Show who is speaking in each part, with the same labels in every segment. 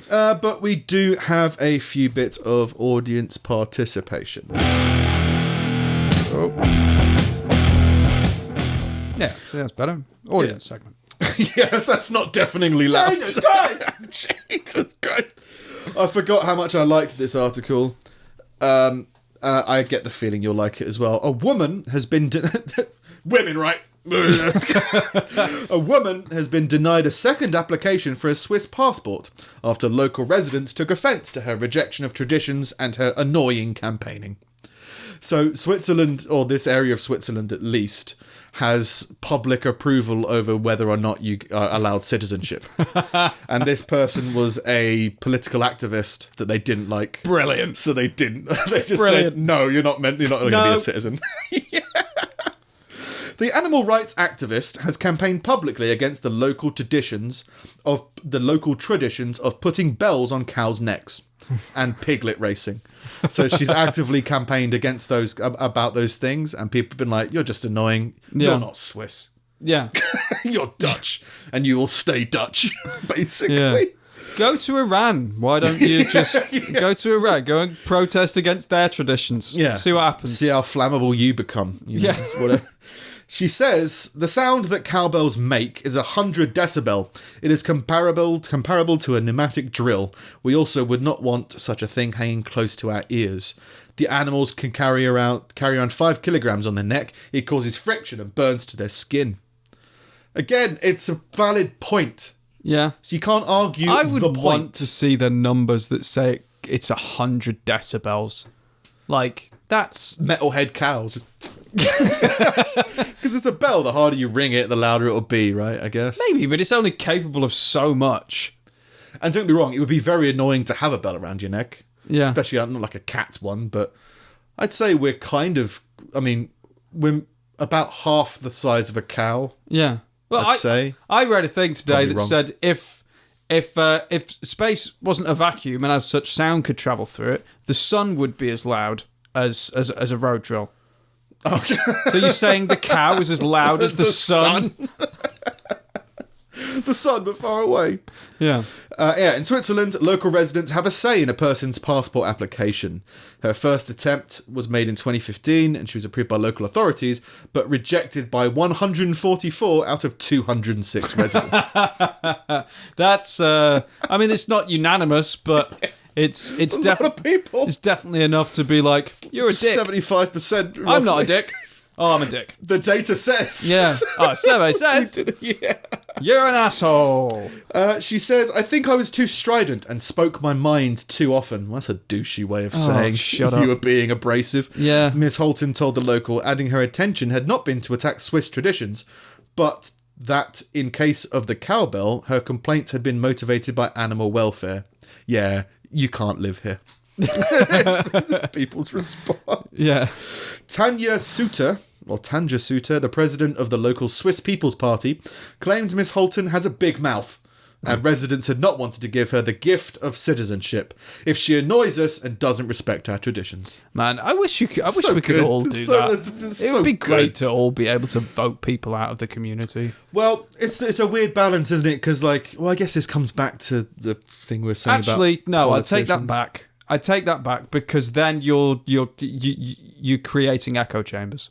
Speaker 1: But we do have a few bits of audience participation. Oh.
Speaker 2: Yeah, so that's better. Audience segment.
Speaker 1: Yeah, that's not deafeningly loud.
Speaker 2: Jesus Christ!
Speaker 1: Jesus Christ. I forgot how much I liked this article. I get the feeling you'll like it as well. A woman has been... Women, right? A woman has been denied a second application for a Swiss passport after local residents took offence to her rejection of traditions and her annoying campaigning. So Switzerland, or this area of Switzerland at least, has public approval over whether or not you are allowed citizenship. And this person was a political activist that they didn't like.
Speaker 2: Brilliant.
Speaker 1: So they didn't. They just said, no, you're not going to be a citizen. Yeah. The animal rights activist has campaigned publicly against the local traditions of putting bells on cows' necks and piglet racing. So she's actively campaigned against about those things, and people have been like, "You're just annoying.
Speaker 2: Yeah.
Speaker 1: You're not Swiss.
Speaker 2: Yeah,
Speaker 1: You're Dutch, and you will stay Dutch." Basically.
Speaker 2: Yeah. Go to Iran. Why don't you just go to Iran? Go and protest against their traditions.
Speaker 1: Yeah.
Speaker 2: See what happens.
Speaker 1: See how flammable you become. You know, whatever. She says, the sound that cowbells make is 100 decibel. It is comparable to a pneumatic drill. We also would not want such a thing hanging close to our ears. The animals can carry around 5 kilograms on their neck. It causes friction and burns to their skin. Again, it's a valid point.
Speaker 2: Yeah.
Speaker 1: So you can't argue
Speaker 2: I would
Speaker 1: the point.
Speaker 2: want to see the numbers that say it's 100 decibels. Like, that's...
Speaker 1: Metalhead cows. Because it's a bell, the harder you ring it, the louder it'll be, right, I guess?
Speaker 2: Maybe, but it's only capable of so much.
Speaker 1: And don't get me wrong, it would be very annoying to have a bell around your neck.
Speaker 2: Yeah.
Speaker 1: Especially not like a cat's one, but I'd say we're about half the size of a cow.
Speaker 2: Yeah. Well,
Speaker 1: I'd say.
Speaker 2: I read a thing today
Speaker 1: Probably
Speaker 2: that
Speaker 1: wrong.
Speaker 2: said if space wasn't a vacuum and as such sound could travel through it, the sun would be as loud as a road drill.
Speaker 1: Okay.
Speaker 2: So you're saying the cow is as loud as the sun?
Speaker 1: The sun, but far away.
Speaker 2: Yeah.
Speaker 1: In Switzerland, local residents have a say in a person's passport application. Her first attempt was made in 2015, and she was approved by local authorities, but rejected by 144 out of 206 residents.
Speaker 2: That's, I mean, it's not unanimous, but it's
Speaker 1: a lot of people.
Speaker 2: It's definitely enough to be like, you're a dick.
Speaker 1: 75%.
Speaker 2: I'm not a dick. Oh, I'm a dick.
Speaker 1: The data says.
Speaker 2: Yeah. Oh, survey says.
Speaker 1: Yeah.
Speaker 2: You're an asshole.
Speaker 1: She says, I think I was too strident and spoke my mind too often. Well, that's a douchey way of saying
Speaker 2: shut up.
Speaker 1: you were being abrasive.
Speaker 2: Yeah.
Speaker 1: Miss Holton told the local, adding her intention had not been to attack Swiss traditions, but that in case of the cowbell, her complaints had been motivated by animal welfare. Yeah, you can't live here. People's response.
Speaker 2: Yeah.
Speaker 1: Tanja Suter, the president of the local Swiss People's Party, claimed Miss Holton has a big mouth, and residents had not wanted to give her the gift of citizenship if she annoys us and doesn't respect our traditions.
Speaker 2: Man, I wish we could
Speaker 1: good.
Speaker 2: all do that.
Speaker 1: It's
Speaker 2: It
Speaker 1: so
Speaker 2: would be great
Speaker 1: good.
Speaker 2: to all be able to vote people out of the community.
Speaker 1: Well, it's a weird balance, isn't it? Because, I guess this comes back to the thing we're saying about
Speaker 2: Actually, no, I take that
Speaker 1: politicians.
Speaker 2: back. I take that back because then you're creating echo chambers.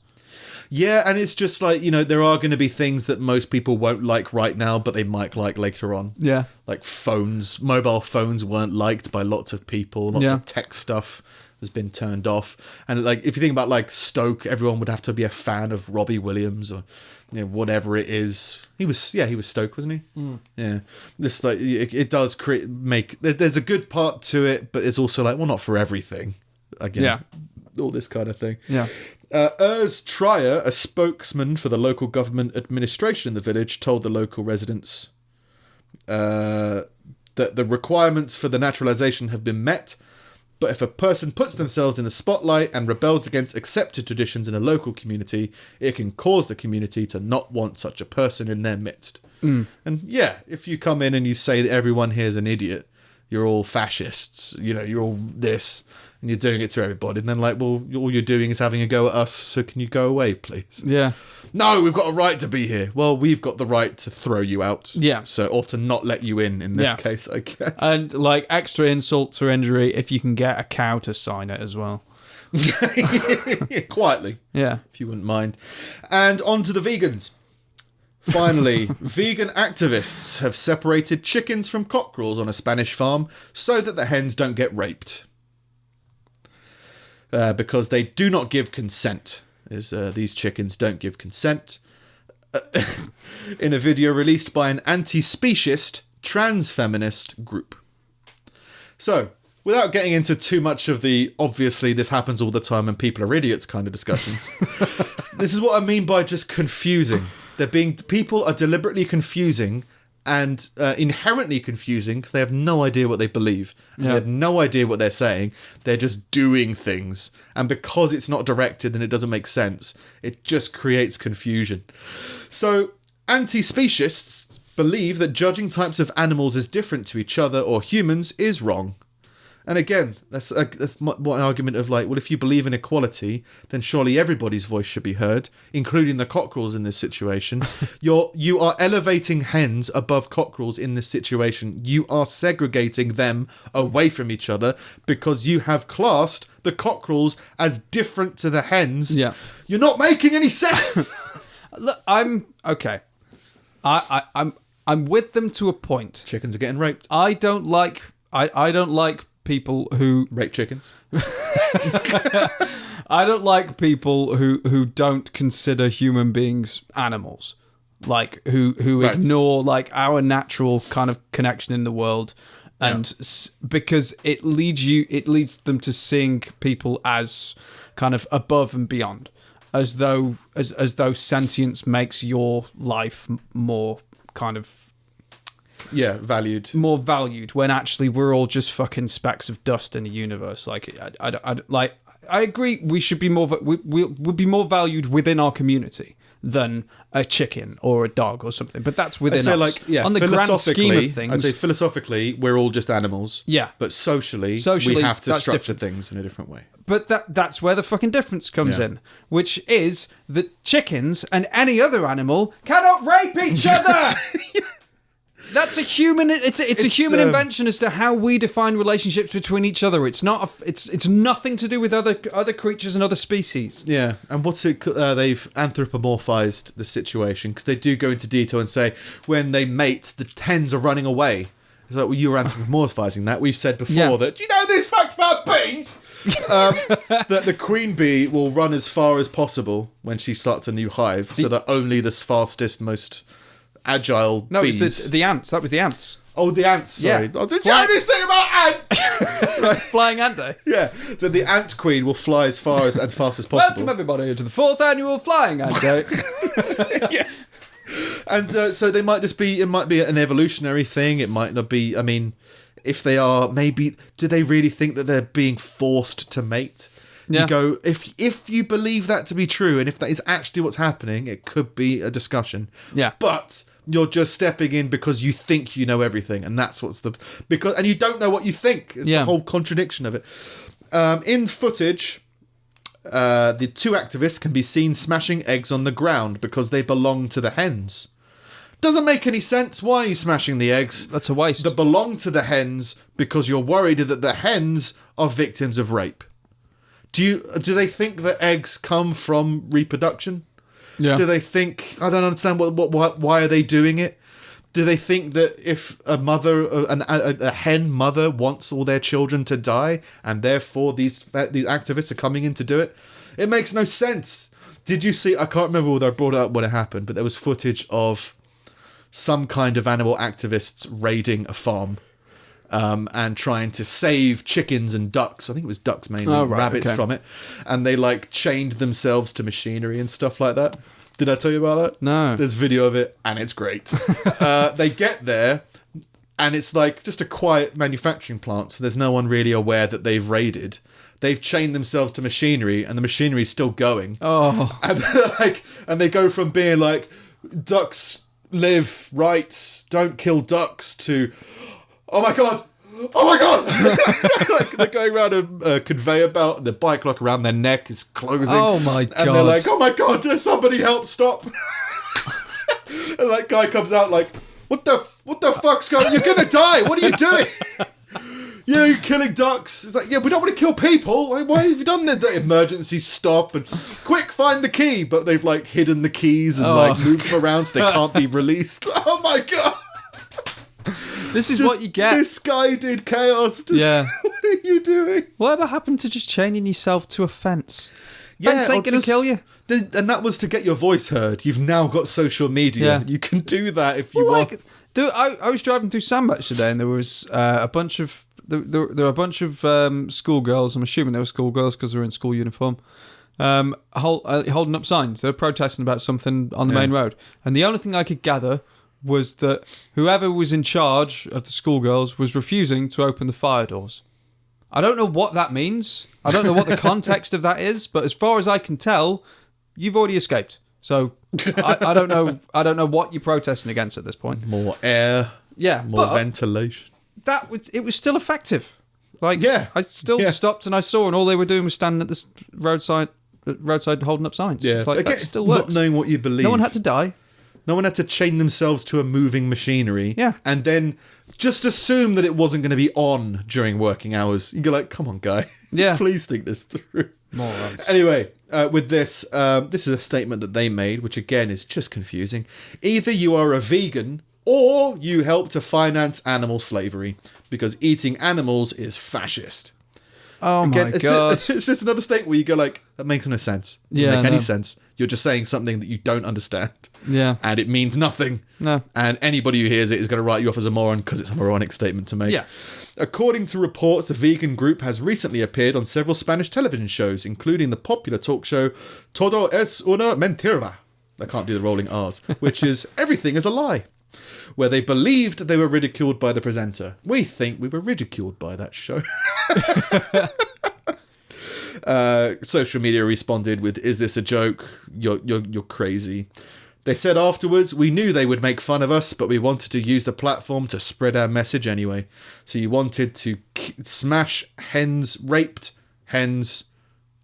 Speaker 1: Yeah, and it's just there are going to be things that most people won't like right now, but they might like later on.
Speaker 2: Yeah.
Speaker 1: Like mobile phones weren't liked by lots of people. Lots of tech stuff has been turned off. And if you think about Stoke, everyone would have to be a fan of Robbie Williams or whatever it is. He was Stoke, wasn't he? Mm. Yeah. This it does there's a good part to it, but it's also not for everything. Again. Yeah. All this kind of thing.
Speaker 2: Yeah.
Speaker 1: Urs Trier, a spokesman for the local government administration in the village, told the local residents that the requirements for the naturalisation have been met, but if a person puts themselves in the spotlight and rebels against accepted traditions in a local community, it can cause the community to not want such a person in their midst. Mm. And if you come in and you say that everyone here is an idiot, you're all fascists, you're all this, and you're doing it to everybody, and then like, well, all you're doing is having a go at us, so can you go away, please?
Speaker 2: Yeah.
Speaker 1: No, we've got a right to be here. Well, we've got the right to throw you out.
Speaker 2: Yeah.
Speaker 1: So, or to not let you in this case, I guess.
Speaker 2: And like extra insult to injury if you can get a cow to sign it as well.
Speaker 1: Quietly.
Speaker 2: Yeah.
Speaker 1: If you wouldn't mind. And on to the vegans. Finally, vegan activists have separated chickens from cockerels on a Spanish farm so that the hens don't get raped. Because they do not give consent. These chickens don't give consent. In a video released by an anti-speciesist trans-feminist group. So, without getting into too much of the obviously this happens all the time and people are idiots kind of discussions, this is what I mean by just confusing. People are deliberately confusing and inherently confusing because they have no idea what they believe. And They have no idea what they're saying. They're just doing things. And because it's not directed and it doesn't make sense, it just creates confusion. So, anti-speciesists believe that judging types of animals as different to each other or humans is wrong. And again, that's one argument of like, well, if you believe in equality, then surely everybody's voice should be heard, including the cockerels in this situation. You are elevating hens above cockerels in this situation. You are segregating them away from each other because you have classed the cockerels as different to the hens.
Speaker 2: Yeah.
Speaker 1: You're not making any sense.
Speaker 2: Look, I'm okay. I'm with them to a point.
Speaker 1: Chickens are getting raped.
Speaker 2: I don't like people who
Speaker 1: rape chickens.
Speaker 2: I don't like people who don't consider human beings animals, like who ignore like our natural kind of connection in the world, and because it leads them to seeing people as kind of above and beyond, as though sentience makes your life more kind of more valued when actually we're all just fucking specks of dust in a universe. Like I agree we should be we'd be more valued within our community than a chicken or a dog or something, but that's within us. On the grand scheme of things,
Speaker 1: I'd say philosophically we're all just animals, but socially we have to structure things in a different way.
Speaker 2: But that's where the fucking difference comes in, which is that chickens and any other animal cannot rape each other. That's a human. It's a human invention as to how we define relationships between each other. It's not. It's nothing to do with other creatures and other species.
Speaker 1: Yeah, and they've anthropomorphized the situation because they do go into detail and say when they mate, the hens are running away. It's like, well, you were anthropomorphizing that. We've said before that. Do you know this fact about bees? That the queen bee will run as far as possible when she starts a new hive, so that only the fastest, most agile bees.
Speaker 2: No, it was the ants. That was the ants.
Speaker 1: Oh, the ants, sorry.
Speaker 2: Yeah.
Speaker 1: Did you know this thing about ants?
Speaker 2: Right. Flying ant day.
Speaker 1: Yeah, that the ant queen will fly as far and fast as possible.
Speaker 2: Welcome everybody to the 4th annual Flying Ant Day.
Speaker 1: Yeah. And so they might just be, it might be an evolutionary thing. It might not be, I mean, if they are, maybe, do they really think that they're being forced to mate? Yeah. You go, if you believe that to be true, and if that is actually what's happening, it could be a discussion.
Speaker 2: Yeah.
Speaker 1: But you're just stepping in because you think you know everything, and that's and you don't know what you think. It's the whole contradiction of it. In footage, the two activists can be seen smashing eggs on the ground because they belong to the hens. Doesn't make any sense. Why are you smashing the eggs?
Speaker 2: That's a waste.
Speaker 1: That belong to the hens because you're worried that the hens are victims of rape. Do they think that eggs come from reproduction? Yeah. Do they think, I don't understand why are they doing it? Do they think that if a mother, a hen mother wants all their children to die, and therefore these activists are coming in to do it? It makes no sense. Did you see, I can't remember whether I brought it up when it happened, but there was footage of some kind of animal activists raiding a farm and trying to save chickens and ducks. I think it was ducks mainly, rabbits from it. And they chained themselves to machinery and stuff like that. Did I tell you about that?
Speaker 2: No.
Speaker 1: There's video of it, and it's great. They get there, and it's just a quiet manufacturing plant, so there's no one really aware that they've raided. They've chained themselves to machinery, and the machinery's still going.
Speaker 2: Oh.
Speaker 1: And they go from being ducks live, rights, don't kill ducks, to, oh my god, oh my god! Like they're going around a conveyor belt, and the bike lock around their neck is closing.
Speaker 2: Oh my god!
Speaker 1: And they're like, "Oh my god! Somebody help! Stop!" And that guy comes out like, "What the fuck's going on? You're gonna die! What are you doing? You're killing ducks." It's like, yeah, we don't want to kill people. Like, why have you done the emergency stop and quick find the key? But they've like hidden the keys and like moved them around so they can't be released. Oh my god!
Speaker 2: This is what you get.
Speaker 1: Misguided chaos.
Speaker 2: Yeah.
Speaker 1: What are you doing?
Speaker 2: Whatever happened to just chaining yourself to a fence?
Speaker 1: Yeah,
Speaker 2: Fence ain't gonna kill you.
Speaker 1: And that was to get your voice heard. You've now got social media.
Speaker 2: Yeah.
Speaker 1: You can do that if you want.
Speaker 2: I was driving through Sandbach today, and there was a bunch of schoolgirls. I'm assuming they were schoolgirls because they were in school uniform, holding up signs. They were protesting about something on the main road, and the only thing I could gather was that whoever was in charge of the schoolgirls was refusing to open the fire doors. I don't know what that means. I don't know what the context of that is, but as far as I can tell, you've already escaped. So I don't know. I don't know what you're protesting against at this point.
Speaker 1: More air.
Speaker 2: Yeah,
Speaker 1: more ventilation.
Speaker 2: It was still effective. Like,
Speaker 1: yeah,
Speaker 2: I still stopped and I saw, and all they were doing was standing at this roadside holding up signs.
Speaker 1: Yeah,
Speaker 2: it's like, that still works.
Speaker 1: Not knowing what you believe.
Speaker 2: No one had to die.
Speaker 1: No one had to chain themselves to a moving machinery.
Speaker 2: Yeah.
Speaker 1: And then just assume that it wasn't going to be on during working hours. You go like, come on, guy.
Speaker 2: Yeah.
Speaker 1: Please think this through.
Speaker 2: Morons.
Speaker 1: Anyway, with this is a statement that they made, which again is just confusing. Either you are a vegan or you help to finance animal slavery because eating animals is fascist.
Speaker 2: Oh
Speaker 1: again,
Speaker 2: my god.
Speaker 1: It's just another statement where you go like, that makes no sense. Doesn't make any sense. You're just saying something that you don't understand.
Speaker 2: Yeah.
Speaker 1: And it means nothing.
Speaker 2: No.
Speaker 1: And anybody who hears it is going to write you off as a moron because it's a moronic statement to make.
Speaker 2: Yeah.
Speaker 1: According to reports, the vegan group has recently appeared on several Spanish television shows, including the popular talk show Todo es una mentira. I can't do the rolling R's, which is everything is a lie, where they believed they were ridiculed by the presenter. We think we were ridiculed by that show. Social media responded with, "Is this a joke? You're crazy." They said afterwards, "We knew they would make fun of us, but we wanted to use the platform to spread our message anyway. So you wanted to smash raped hens'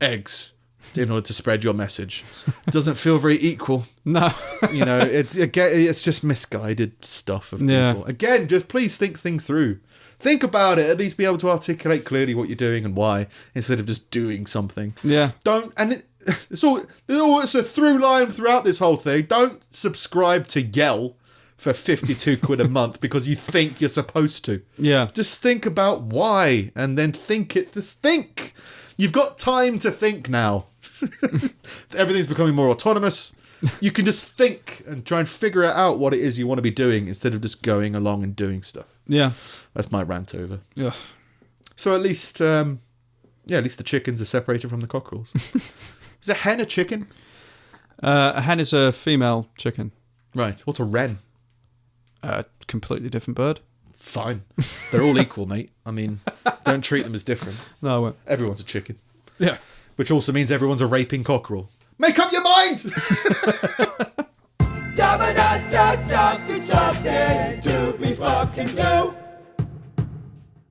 Speaker 1: eggs in order to spread your message." Doesn't feel very equal.
Speaker 2: No.
Speaker 1: You know, it's just misguided stuff of people.
Speaker 2: Yeah.
Speaker 1: Again, just please think things through. Think about it. At least be able to articulate clearly what you're doing and why, instead of just doing something.
Speaker 2: Yeah.
Speaker 1: It's a through line throughout this whole thing. Don't subscribe to Yell for 52 quid a month because you think you're supposed to.
Speaker 2: Yeah.
Speaker 1: Just think about why, and then just think. You've got time to think now. Everything's becoming more autonomous. You can just think and try and figure out what it is you want to be doing instead of just going along and doing stuff.
Speaker 2: Yeah.
Speaker 1: That's my rant over.
Speaker 2: Yeah.
Speaker 1: So at least the chickens are separated from the cockerels. Is a hen a chicken?
Speaker 2: A hen is a female chicken.
Speaker 1: Right. What's a wren?
Speaker 2: A completely different bird.
Speaker 1: Fine. They're all equal, mate. I mean, don't treat them as different.
Speaker 2: No, I won't.
Speaker 1: Everyone's a chicken.
Speaker 2: Yeah.
Speaker 1: Which also means everyone's a raping cockerel. Make up your mind!